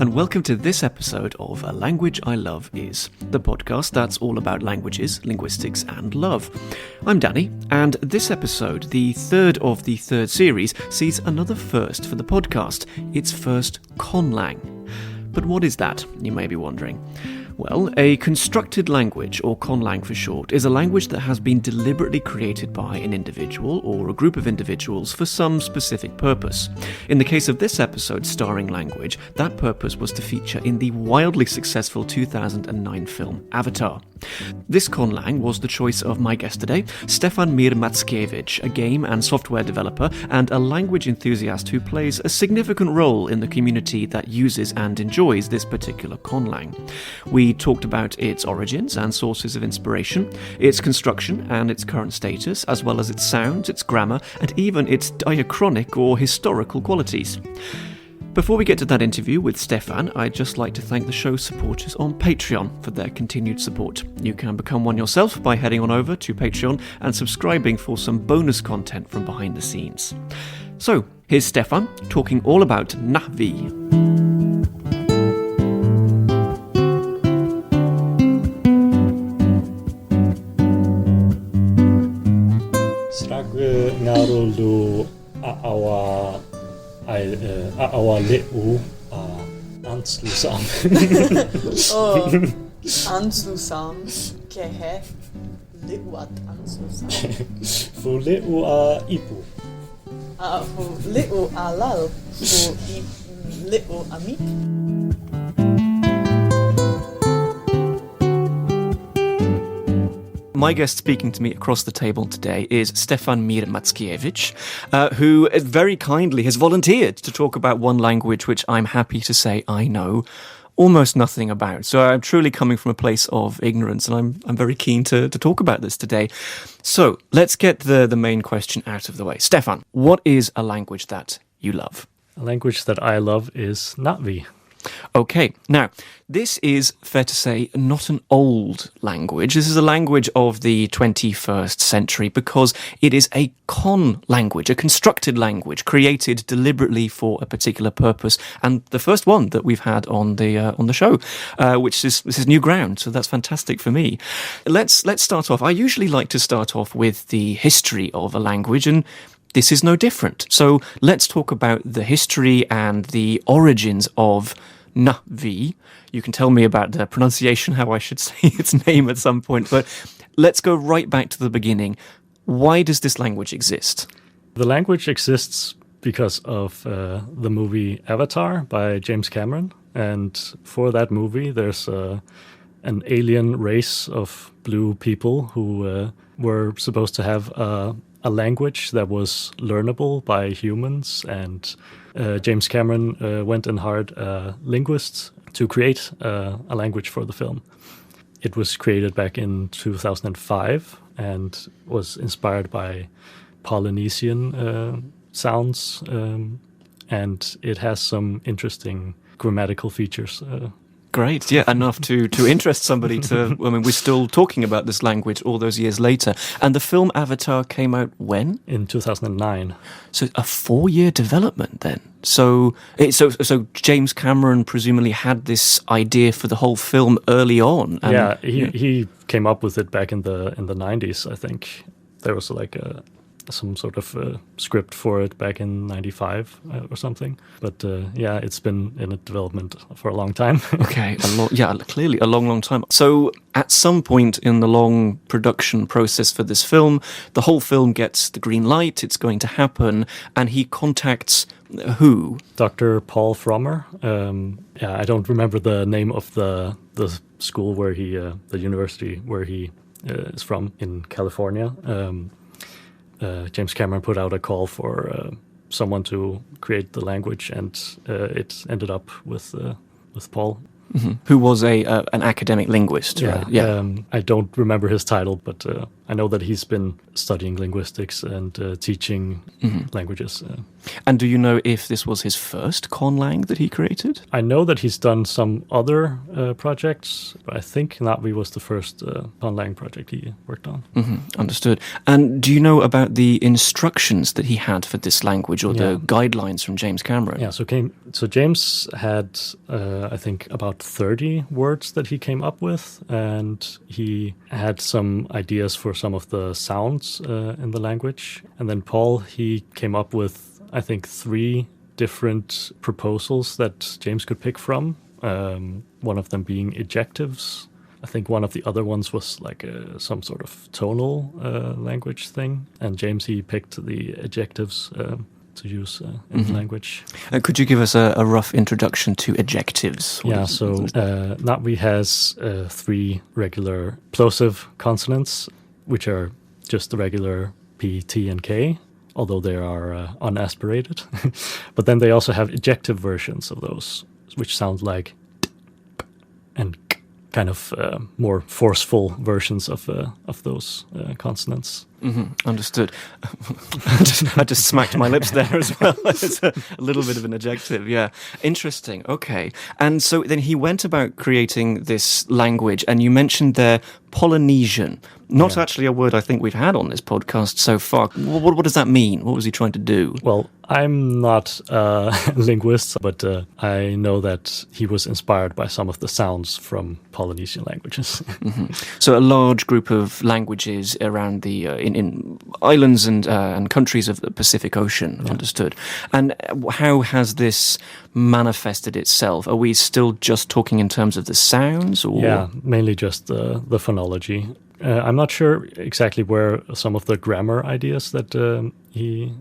and welcome to this episode of A Language I Love Is, the podcast that's all about languages, linguistics and love. I'm Danny, and this episode, the third of the third series, sees another first for the podcast, its first conlang. But what is that, you may be wondering? Well, a constructed language, or conlang for short, is a language that has been deliberately created by an individual or a group of individuals for some specific purpose. In the case of this episode starring language, that purpose was to feature in the wildly successful 2009 film Avatar. This conlang was the choice of my guest today, Stefan Mir-Mackiewicz, a game and software developer and a language enthusiast who plays a significant role in the community that uses and enjoys this particular conlang. We talked about its origins and sources of inspiration, its construction and its current status, as well as its sounds, its grammar, and even its diachronic or historical qualities. Before we get to that interview with Stefan, I'd just like to thank the show's supporters on Patreon for their continued support. You can become one yourself by heading on over to Patreon and subscribing for some bonus content from behind the scenes. So, here's Stefan talking all about Na'vi. Ngarul do awa le'u anslusam. Anslusam kehe le'u at anslusam. Fu le'u a ipu. Fu le'u alal. Fu le'u amik. My guest speaking to me across the table today is Stefan Mir-Mackiewicz, who very kindly has volunteered to talk about one language which I'm happy to say I know almost nothing about. So I'm truly coming from a place of ignorance, and I'm very keen to talk about this today. So let's get the main question out of the way. Stefan, what is a language that you love? A language that I love is Na'vi. Okay, now, this is, fair to say, not an old language. This is a language of the 21st century because it is a con language, a constructed language created deliberately for a particular purpose, and the first one that we've had on the show, this is new ground, so that's fantastic for me. Let's start off. I usually like to start off with the history of a language, and this is no different. So let's talk about the history and the origins of Na'vi. You can tell me about the pronunciation, how I should say its name at some point, but let's go right back to the beginning. Why does this language exist? The language exists because of the movie Avatar by James Cameron, and for that movie there's an alien race of blue people who were supposed to have a language that was learnable by humans, and James Cameron went and hired linguists to create a language for the film. It was created back in 2005 and was inspired by Polynesian sounds, and it has some interesting grammatical features. Great, yeah, enough to interest somebody we're still talking about this language all those years later. And the film Avatar came out when? In 2009. So a 4-year development then. So James Cameron presumably had this idea for the whole film early on. And, he came up with it back in the 90s, I think. There was some sort of script for it back in 95 or something. But it's been in development for a long time. Okay, clearly a long time. So at some point in the long production process for this film, the whole film gets the green light, it's going to happen, and he contacts who? Dr. Paul Frommer. I don't remember the name of the school where the university where he is from in California. James Cameron put out a call for someone to create the language, and it ended up with Paul. Mm-hmm. Who was an academic linguist. Yeah. Right? Yeah. I don't remember his title, but I know that he's been studying linguistics and teaching languages. And do you know if this was his first conlang that he created? I know that he's done some other projects, but I think Na'vi was the first conlang project he worked on. Understood. And do you know about the instructions that he had for this language, or the guidelines from James Cameron? Yeah, so James had, I think, about 30 words that he came up with, and he had some ideas for some of the sounds in the language. And then Paul, he came up with, I think, 3 different proposals that James could pick from, one of them being ejectives. I think one of the other ones was like some sort of tonal language thing. And James, he picked the ejectives to use in the language. Could you give us a rough introduction to ejectives? Na'vi has 3 regular plosive consonants, which are just the regular P, T, and K, although they are unaspirated. But then they also have ejective versions of those, which sound like and kind of more forceful versions of those consonants. Understood. I just smacked my lips there as well. It's a little bit of an adjective, yeah. Interesting, okay. And so then he went about creating this language, and you mentioned there Polynesian. Not actually a word I think we've had on this podcast so far. What does that mean? What was he trying to do? Well, I'm not a linguist, but I know that he was inspired by some of the sounds from Polynesian languages. So a large group of languages around the in islands and countries of the Pacific Ocean, understood. And how has this manifested itself? Are we still just talking in terms of the sounds? Or? Yeah, mainly just the phonology. I'm not sure exactly where some of the grammar ideas that he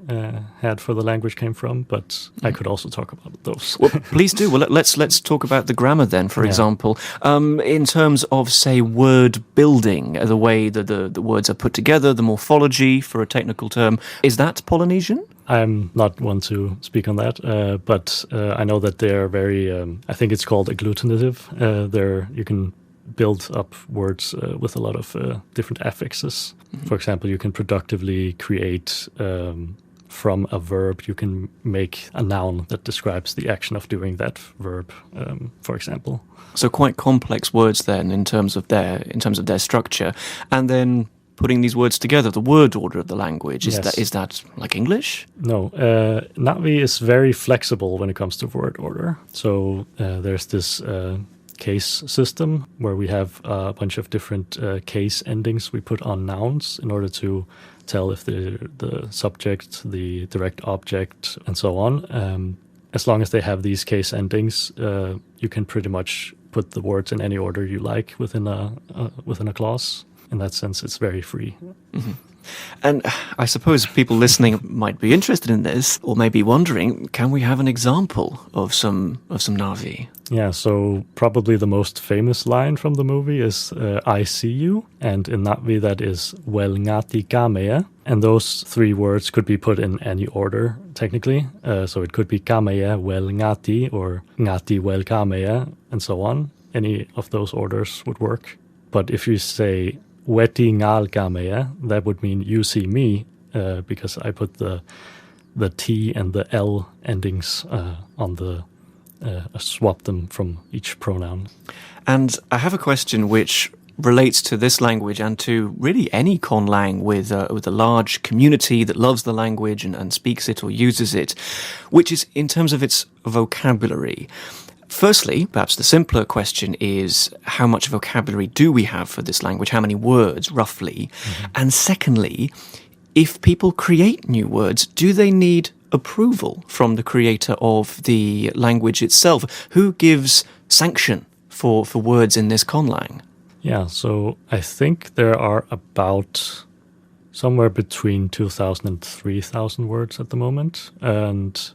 had for the language came from, but I could also talk about those. Well, please do. Well, let's talk about the grammar then, for example. In terms of, say, word building, the way that the words are put together, the morphology, for a technical term, is that Polynesian? I'm not one to speak on that, but I know that they're very, I think it's called agglutinative. You can build up words with a lot of different affixes. For example, you can productively create from a verb, you can make a noun that describes the action of doing that verb, for example. So quite complex words then in terms of their structure. And then putting these words together, the word order of the language, is that like English? No, Na'vi is very flexible when it comes to word order. So there's this case system where we have a bunch of different case endings we put on nouns in order to tell if the subject, the direct object, and so on. As long as they have these case endings, you can pretty much put the words in any order you like within a clause. In that sense, it's very free. And I suppose people listening might be interested in this, or maybe wondering, can we have an example of some Na'vi? Yeah, so probably the most famous line from the movie is I see you, and in Na'vi that is wel ngati kamea, and those 3 words could be put in any order, technically. So it could be kamea wel ngati, or ngati wel kamea, and so on. Any of those orders would work. But if you say weti ngal kamea, that would mean you see me, because I put the T and the L endings on the swap them from each pronoun. And I have a question which relates to this language and to really any conlang with a large community that loves the language and speaks it or uses it, which is in terms of its vocabulary. Firstly, perhaps the simpler question is, how much vocabulary do we have for this language? How many words, roughly? And secondly, if people create new words, do they need approval from the creator of the language itself? Who gives sanction for words in this conlang? Yeah, so I think there are about somewhere between 2,000 and 3,000 words at the moment. And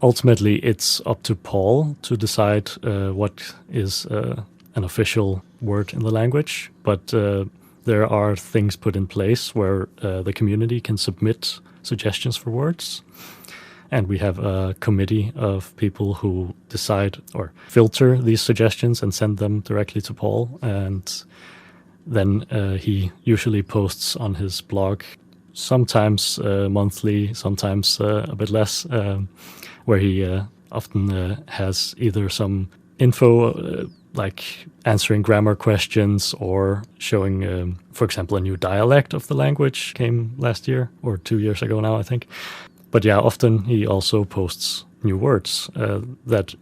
ultimately, it's up to Paul to decide what is an official word in the language. But there are things put in place where the community can submit suggestions for words. And we have a committee of people who decide or filter these suggestions and send them directly to Paul. And then he usually posts on his blog, sometimes monthly, sometimes a bit less, where he often has either some info like answering grammar questions or showing, for example, a new dialect of the language came last year or 2 years ago now, I think. But yeah, often he also posts new words that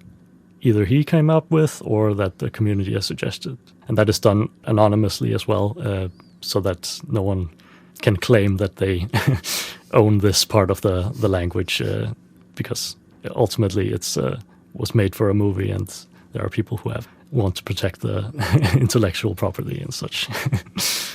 either he came up with or that the community has suggested. And that is done anonymously as well, so that no one can claim that they own this part of the language, because ultimately it's was made for a movie, and there are people who want to protect the intellectual property and such.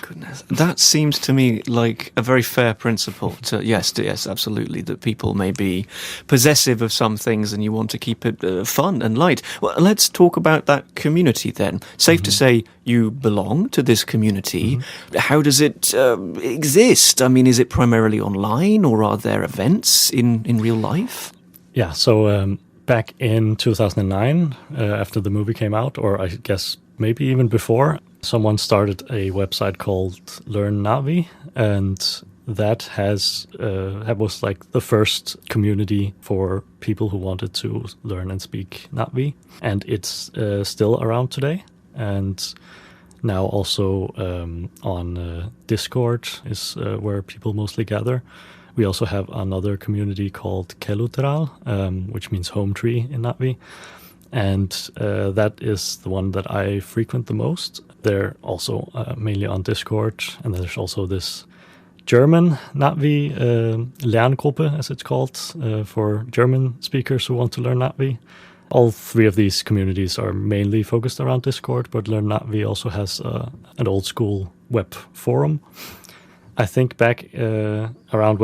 Goodness, that seems to me like a very fair principle. Yes, absolutely. That people may be possessive of some things, and you want to keep it fun and light. Well, let's talk about that community then. Safe to say, you belong to this community. How does it exist? I mean, is it primarily online, or are there events in real life? Yeah. So. Back in 2009, after the movie came out, or I guess maybe even before, someone started a website called Learn-Na'vi, and that was like the first community for people who wanted to learn and speak Na'vi, and it's still around today. And now also on Discord is where people mostly gather. We also have another community called Kelutral, which means home tree in Na'vi. And that is the one that I frequent the most. They're also mainly on Discord. And there's also this German Na'vi Lerngruppe, as it's called, for German speakers who want to learn Na'vi. All three of these communities are mainly focused around Discord, but Learn-Na'vi also has an old school web forum. I think back around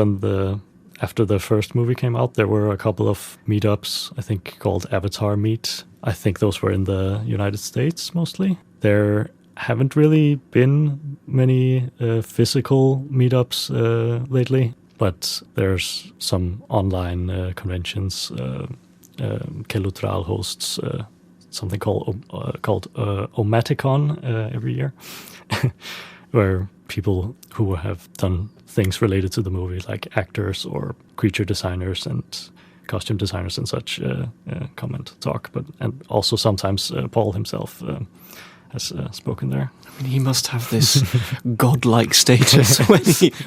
after the first movie came out, there were a couple of meetups, I think called Avatar Meet. I think those were in the United States mostly. There haven't really been many physical meetups lately, but there's some online conventions. Kelutral hosts something called Omaticon every year, where people who have done things related to the movie, like actors or creature designers and costume designers and such, come and talk. And also sometimes Paul himself has spoken there. I mean, he must have this godlike status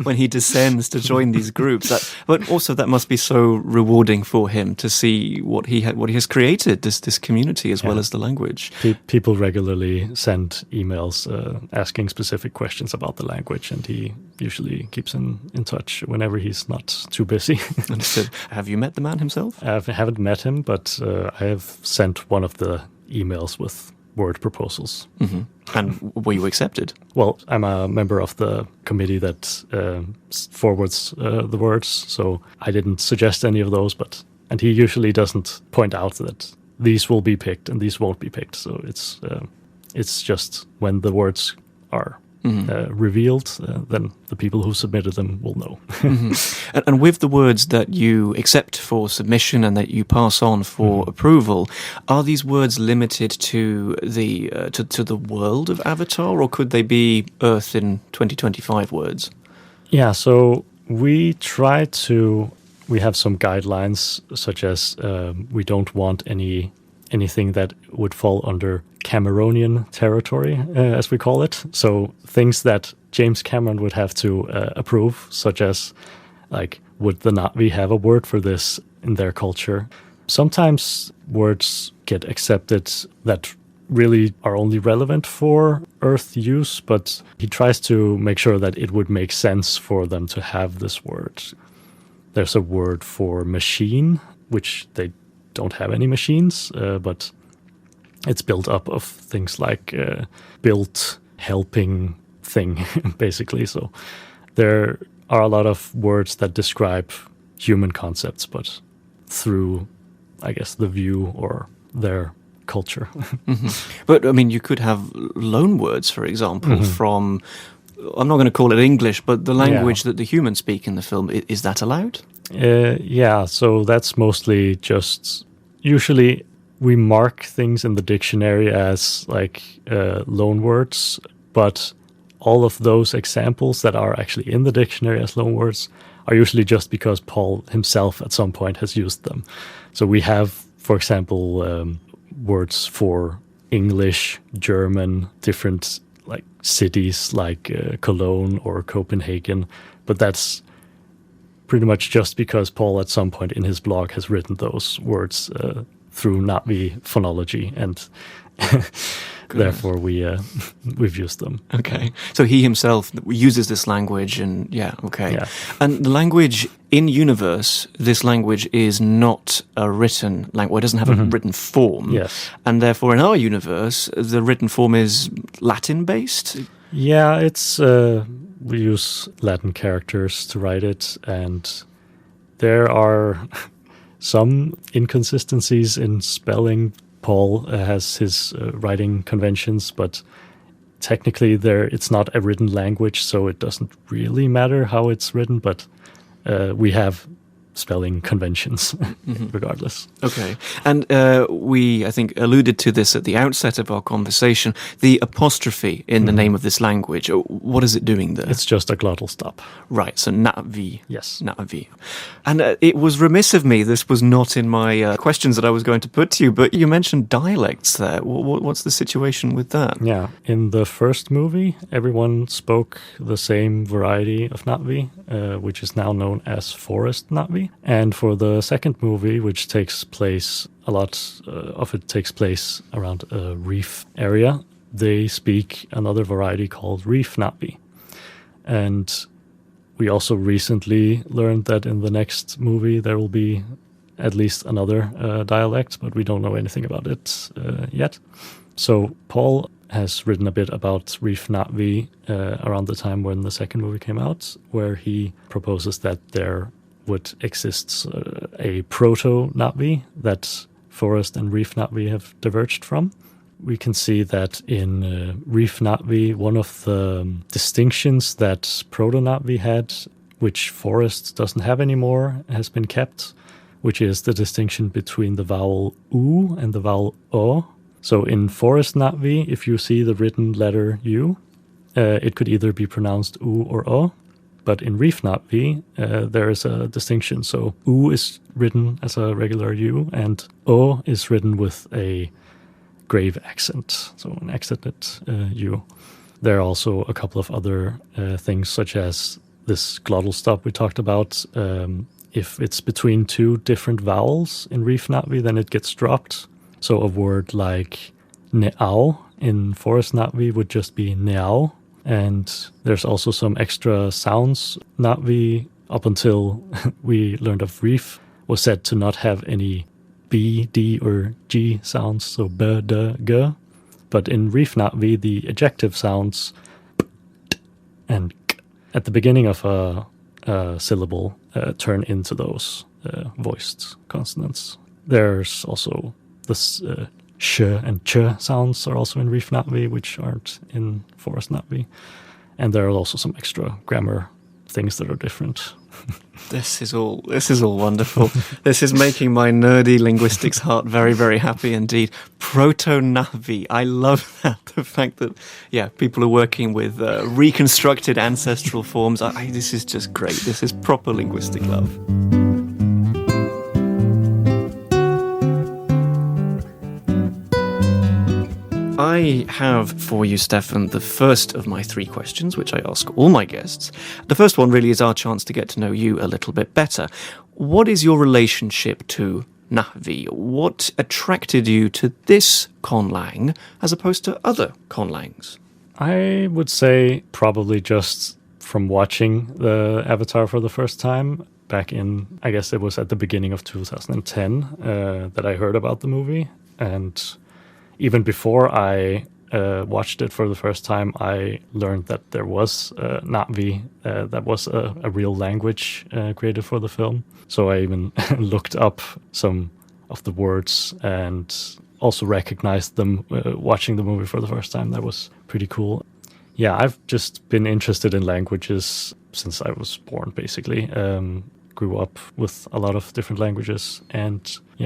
when he descends to join these groups. But also that must be so rewarding for him to see what he has created, this community as well as the language. People regularly send emails asking specific questions about the language, and he usually keeps in touch whenever he's not too busy. Understood. Have you met the man himself? I haven't met him, but I have sent one of the emails with word proposals. Mm-hmm. And were you accepted? Well, I'm a member of the committee that forwards the words, so I didn't suggest any of those, and he usually doesn't point out that these will be picked and these won't be picked. So it's just when the words are revealed, then the people who submitted them will know. And with the words that you accept for submission and that you pass on for approval, are these words limited to the to the world of Avatar, or could they be Earth in 2025 words? Yeah, so we have some guidelines, such as we don't want anything that would fall under Cameronian territory, as we call it. So things that James Cameron would have to approve, such as, like, would the Na'vi have a word for this in their culture? Sometimes words get accepted that really are only relevant for Earth use, but he tries to make sure that it would make sense for them to have this word. There's a word for machine, which they don't have any machines, but it's built up of things like built, helping thing, basically. So there are a lot of words that describe human concepts, but through, I guess, the view or their culture. But, I mean, you could have loan words, for example, from, I'm not going to call it English, but the language that the humans speak in the film. Is that allowed? Yeah, so that's mostly just, usually we mark things in the dictionary as like loan words, but all of those examples that are actually in the dictionary as loanwords are usually just because Paul himself at some point has used them. So we have, for example, words for English, German, different like cities like Cologne or Copenhagen, but that's pretty much just because Paul at some point in his blog has written those words through Na'vi phonology, and therefore we've used them. Okay, so he himself uses this language, and Yeah. And the language in universe, this language is not a written language. It doesn't have a written form. Yes. And therefore, in our universe, the written form is Latin-based. Yeah, it's we use Latin characters to write it, and there are some inconsistencies in spelling. Paul has his writing conventions, but technically it's not a written language, so it doesn't really matter how it's written, but we have spelling conventions regardless. Okay. And we, I think, alluded to this at the outset of our conversation. The apostrophe in the name of this language, what is it doing there? It's just a glottal stop. Right, so Na'vi. Yes. Na'vi. And it was remiss of me, this was not in my questions that I was going to put to you, but you mentioned dialects there. What's the situation with that? Yeah. In the first movie, everyone spoke the same variety of Na'vi, which is now known as Forest Na'vi. And for the second movie, which takes place, a lot of it takes place around a reef area, they speak another variety called Reef Na'vi. And we also recently learned that in the next movie there will be at least another dialect, but we don't know anything about it yet. So Paul has written a bit about Reef Na'vi around the time when the second movie came out, where he proposes that there would exist a Proto-Na'vi that Forest and Reef Na'vi have diverged from. We can see that in Reef Na'vi, one of the distinctions that Proto-Na'vi had, which Forest doesn't have anymore, has been kept, which is the distinction between the vowel U and the vowel O. So in Forest Na'vi, if you see the written letter U, it could either be pronounced U or O. But in Reef Na'vi, there is a distinction. So U is written as a regular U, and O is written with a grave accent, so an accented U. There are also a couple of other things, such as this glottal stop we talked about. If it's between two different vowels in Reef Na'vi, then it gets dropped. So a word like ne'au in Forest Na'vi would just be ne'au. And there's also some extra sounds. Na'vi, up until we learned of Reef, was said to not have any B, D, or G sounds, so B, D, G. But in Reef Na'vi, the ejective sounds and K at the beginning of a syllable turn into those voiced consonants. There's also this sh and ch sounds are also in Reef Na'vi, which aren't in Forest Na'vi. And there are also some extra grammar things that are different. This is all wonderful. This is making my nerdy linguistics heart very, very happy indeed. Proto-Na'vi. I love that. The fact that, people are working with reconstructed ancestral forms. This is just great. This is proper linguistic love. I have for you, Stefan, the first of my 3 questions, which I ask all my guests. The first one really is our chance to get to know you a little bit better. What is your relationship to Na'vi? What attracted you to this conlang as opposed to other conlangs? I would say probably just from watching the Avatar for the first time back in, I guess it was at the beginning of 2010 that I heard about the movie. And even before I watched it for the first time, I learned that there was Na'vi, that was a real language created for the film. So I even looked up some of the words and also recognized them watching the movie for the first time. That was pretty cool. Yeah, I've just been interested in languages since I was born, basically. Grew up with a lot of different languages. And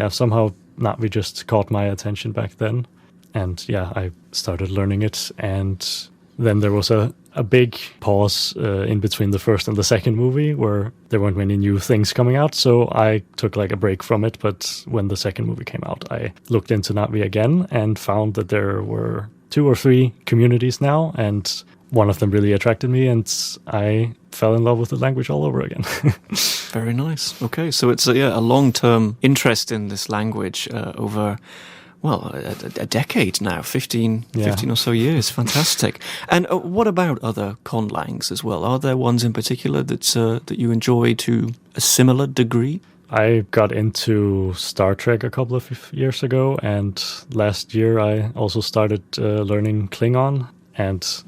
somehow Na'vi just caught my attention back then. And I started learning it. And then there was a big pause in between the first and the second movie where there weren't many new things coming out. So I took like a break from it. But when the second movie came out, I looked into Na'vi again and found that there were 2 or 3 communities now. And one of them really attracted me, and I fell in love with the language all over again. Very nice. Okay, so it's a long-term interest in this language over, well, a decade now, 15 or so years. Fantastic. And what about other conlangs as well? Are there ones in particular that you enjoy to a similar degree? I got into Star Trek a couple of years ago, and last year I also started learning Klingon, and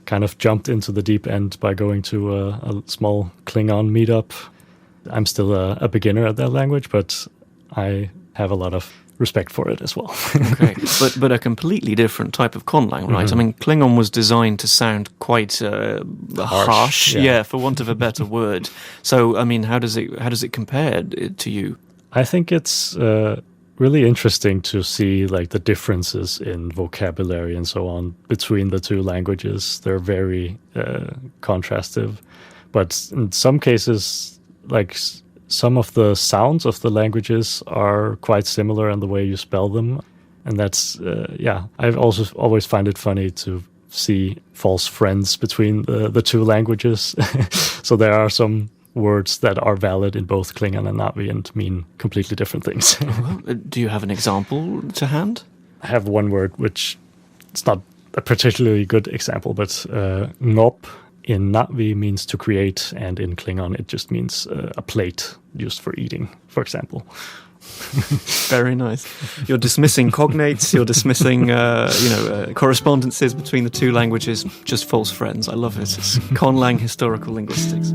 kind of jumped into the deep end by going to a small Klingon meetup. I'm still a beginner at that language, but I have a lot of respect for it as well. Okay, but a completely different type of conlang, right? Mm-hmm. I mean, Klingon was designed to sound quite harsh, for want of a better word. So, I mean, how does it compare to you? I think it's really interesting to see like the differences in vocabulary and so on between the two languages. They're very contrastive, but in some cases, like some of the sounds of the languages are quite similar in the way you spell them, and that's I've also always find it funny to see false friends between the two languages. So there are some words that are valid in both Klingon and Na'vi and mean completely different things. Do you have an example to hand? I have one word which it's not a particularly good example, but ngop in Na'vi means to create, and in Klingon it just means a plate used for eating, for example. Very nice. You're dismissing cognates, you're dismissing correspondences between the two languages, just false friends. I love it. It's conlang historical linguistics.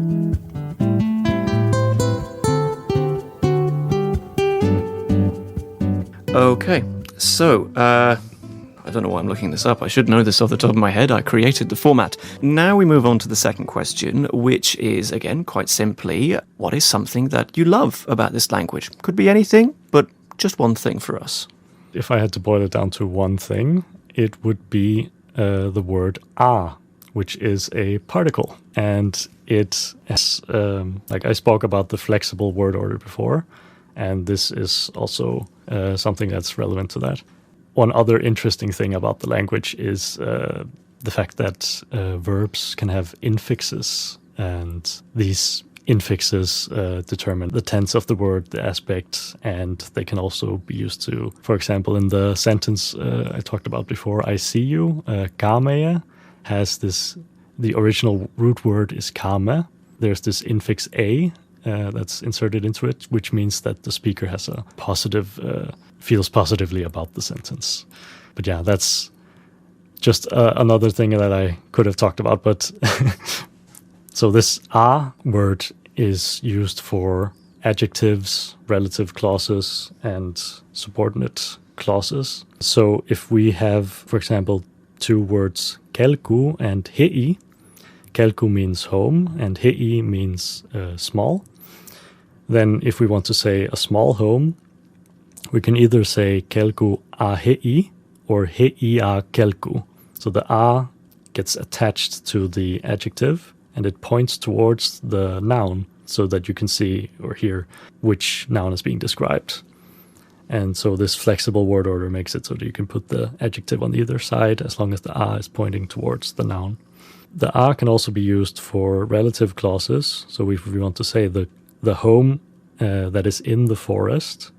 Okay, so I don't know why I'm looking this up. I should know this off the top of my head. I created the format. Now we move on to the second question, which is, again, quite simply, what is something that you love about this language? Could be anything, but just one thing for us. If I had to boil it down to one thing, it would be the word a, which is a particle. And it has, like I spoke about the flexible word order before, and this is also something that's relevant to that. One other interesting thing about the language is the fact that verbs can have infixes, and these infixes determine the tense of the word, the aspect, and they can also be used to, for example, in the sentence I talked about before, I see you, kameja has this, the original root word is kame. There's this infix a that's inserted into it, which means that the speaker has a positive, feels positively about the sentence. But yeah, that's just another thing that I could have talked about. But so this a word is used for adjectives, relative clauses, and subordinate clauses. So if we have, for example, two words, kelku and hei, kelku means home and hei means small. Then if we want to say a small home, we can either say kelku a hei or hei a kelku. So the a gets attached to the adjective and it points towards the noun so that you can see or hear which noun is being described. And so this flexible word order makes it so that you can put the adjective on either side as long as the a is pointing towards the noun. The a can also be used for relative clauses. So if we want to say the home that is in the forest,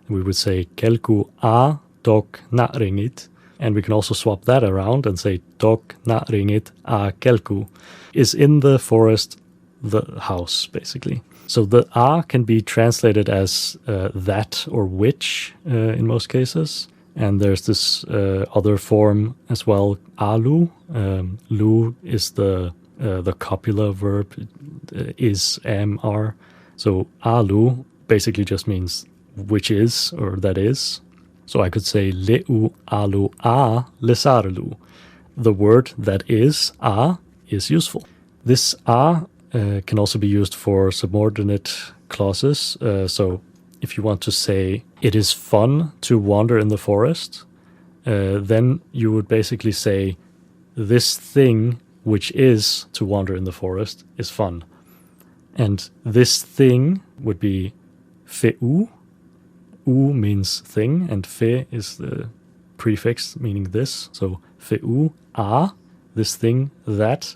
we would say kelku a tok na'ringit. And we can also swap that around and say tok na'ringit a kelku. Is in the forest the house, basically. So the a can be translated as that or which in most cases. And there's this other form as well, alu. Lu is the copula verb, is, am, are. So alu basically just means which is or that is. So I could say leu alu a lesarlu. The word that is a is useful. This a can also be used for subordinate clauses. So if you want to say it is fun to wander in the forest, then you would basically say this thing which is to wander in the forest is fun. And this thing would be fe'u. U means thing, and fe is the prefix meaning this. So fe'u a, this thing, that.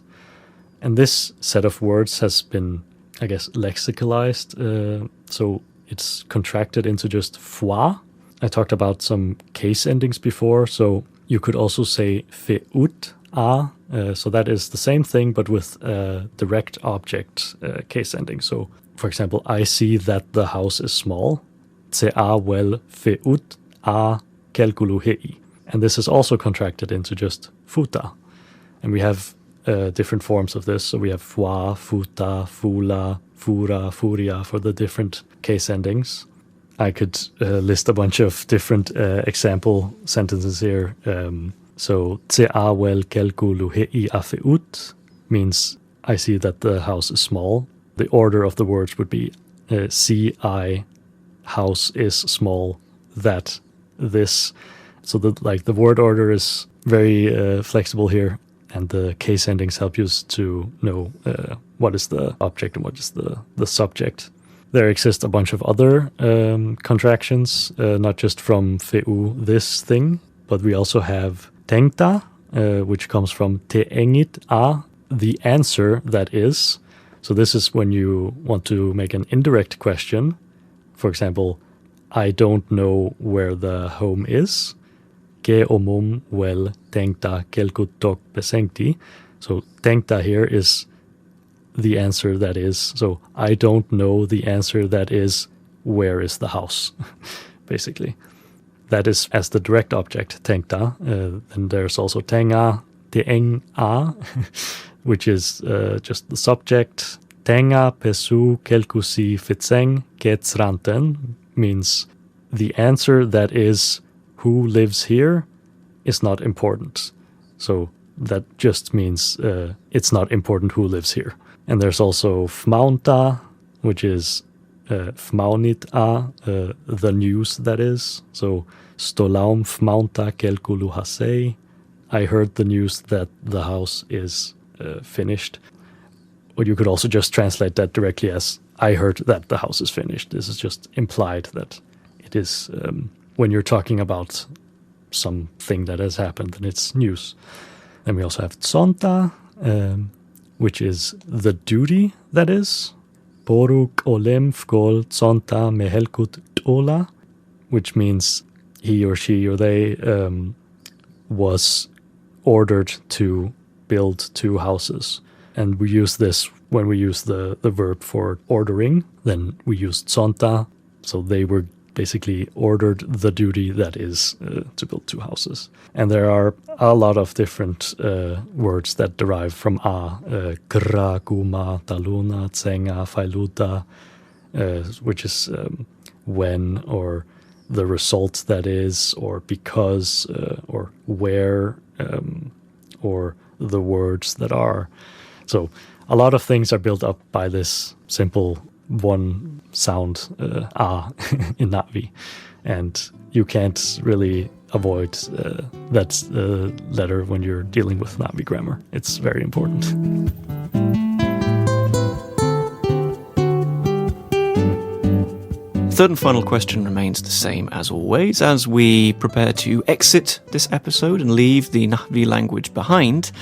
And this set of words has been, I guess, lexicalized. So it's contracted into just foi. I talked about some case endings before, so you could also say fe'ut a. So that is the same thing, but with a direct object case ending. So, for example, I see that the house is small. Se a wel fe'ut a kelkulu hei. And this is also contracted into just futa. And we have different forms of this. So we have fua, futa, fula, fura, furia for the different case endings. I could list a bunch of different example sentences here. So, Tse a wel kelkulu hei a fe'ut means I see that the house is small. The order of the words would be see I, house is small, that, this. So the word order is very flexible here, and the case endings help you to know what is the object and what is the subject. There exist a bunch of other contractions, not just from fe'u, this thing, but we also have tengta, which comes from te engit a, the answer that is. So this is when you want to make an indirect question. For example, I don't know where the home is. Ke omum wel tengta kelkutok besengti. So tengta here is the answer that is. So I don't know the answer that is, where is the house, basically. That is as the direct object, tengta. And there's also tenga, teeng a, which is just the subject. Tenga pesu kelkusi fitseng ketsranten means the answer that is who lives here is not important. So that just means it's not important who lives here. And there's also fmaunta, which is fmaunit a, the news that is. So stolaum fmaunta kelkulu hasei. I heard the news that the house is finished. Or you could also just translate that directly as I heard that the house is finished. This is just implied that it is when you're talking about something that has happened and it's news. Then we also have tsonta, which is the duty that is. Poruk olem fkol tsonta mehelkut tola, which means he or she or they was ordered to build 2 houses. And we use this when we use the verb for ordering. Then we use tsonta, so they were basically ordered the duty that is to build 2 houses. And there are a lot of different words that derive from a, kra, kuma, taluna, tsenga, failuta, which is when, or the result that is, or because, or where, or the words that are. So a lot of things are built up by this simple one sound, a, in Na'vi. And you can't really avoid that letter when you're dealing with Na'vi grammar. It's very important. Third and final question remains the same as always. As we prepare to exit this episode and leave the Na'vi language behind,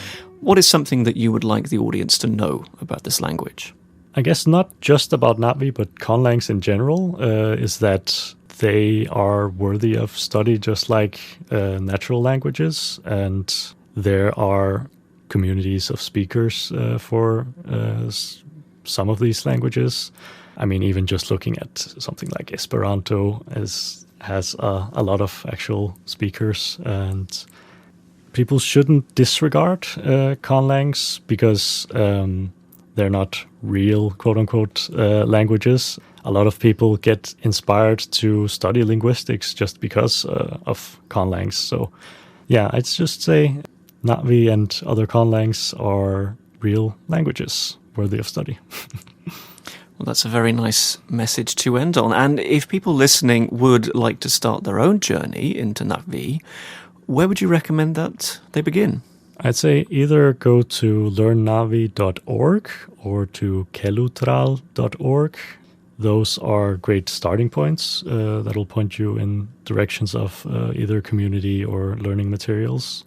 what is something that you would like the audience to know about this language? I guess not just about Na'vi, but conlangs in general, is that they are worthy of study just like natural languages. And there are communities of speakers for some of these languages. I mean, even just looking at something like Esperanto has a lot of actual speakers, and people shouldn't disregard conlangs because they're not real, quote-unquote, languages. A lot of people get inspired to study linguistics just because of conlangs. So, yeah, I'd just say Na'vi and other conlangs are real languages worthy of study. Well, that's a very nice message to end on. And if people listening would like to start their own journey into Na'vi, where would you recommend that they begin? I'd say either go to learnna'vi.org or to kelutral.org. Those are great starting points that'll point you in directions of either community or learning materials.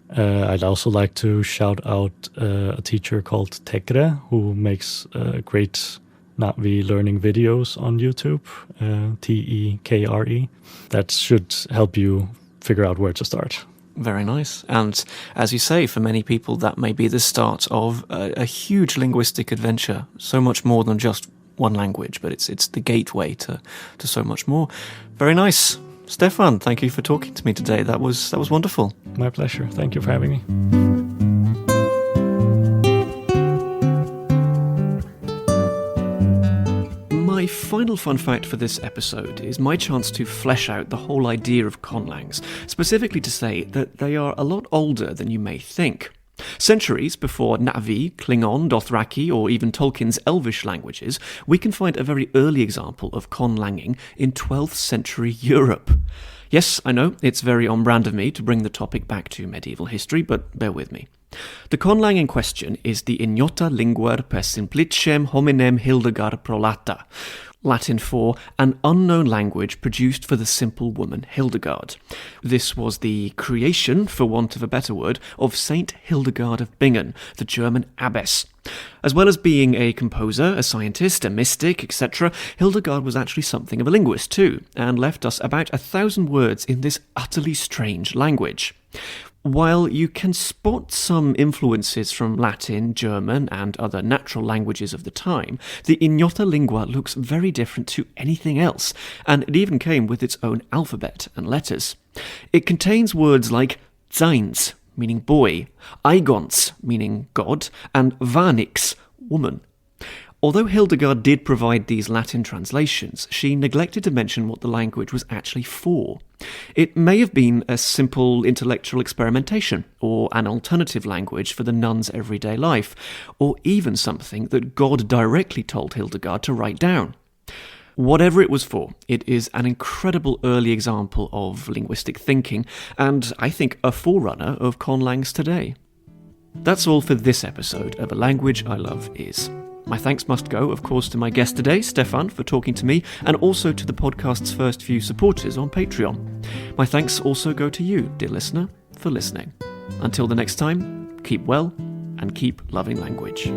I'd also like to shout out a teacher called Tekre, who makes great Na'vi learning videos on YouTube, Tekre. That should help you figure out where to start. Very nice. And as you say, for many people, that may be the start of a huge linguistic adventure, so much more than just one language, but it's the gateway to so much more. Very nice. Stefan, thank you for talking to me today. That was wonderful. My pleasure. Thank you for having me. My final fun fact for this episode is my chance to flesh out the whole idea of conlangs, specifically to say that they are a lot older than you may think. Centuries before Na'vi, Klingon, Dothraki, or even Tolkien's Elvish languages, we can find a very early example of conlanging in 12th century Europe. Yes, I know, it's very on brand of me to bring the topic back to medieval history, but bear with me. The conlang in question is the ignota linguae per simplicem hominem Hildegard prolata, Latin for an unknown language produced for the simple woman Hildegard. This was the creation, for want of a better word, of Saint Hildegard of Bingen, the German abbess. As well as being a composer, a scientist, a mystic, etc., Hildegard was actually something of a linguist too, and left us about 1,000 words in this utterly strange language. While you can spot some influences from Latin, German, and other natural languages of the time, the ignota lingua looks very different to anything else, and it even came with its own alphabet and letters. It contains words like Zains, meaning boy, Aigons, meaning god, and Vanix, woman. Although Hildegard did provide these Latin translations, she neglected to mention what the language was actually for. It may have been a simple intellectual experimentation, or an alternative language for the nun's everyday life, or even something that God directly told Hildegard to write down. Whatever it was for, it is an incredible early example of linguistic thinking, and I think a forerunner of conlangs today. That's all for this episode of A Language I Love Is. My thanks must go, of course, to my guest today, Stefan, for talking to me, and also to the podcast's first few supporters on Patreon. My thanks also go to you, dear listener, for listening. Until the next time, keep well and keep loving language.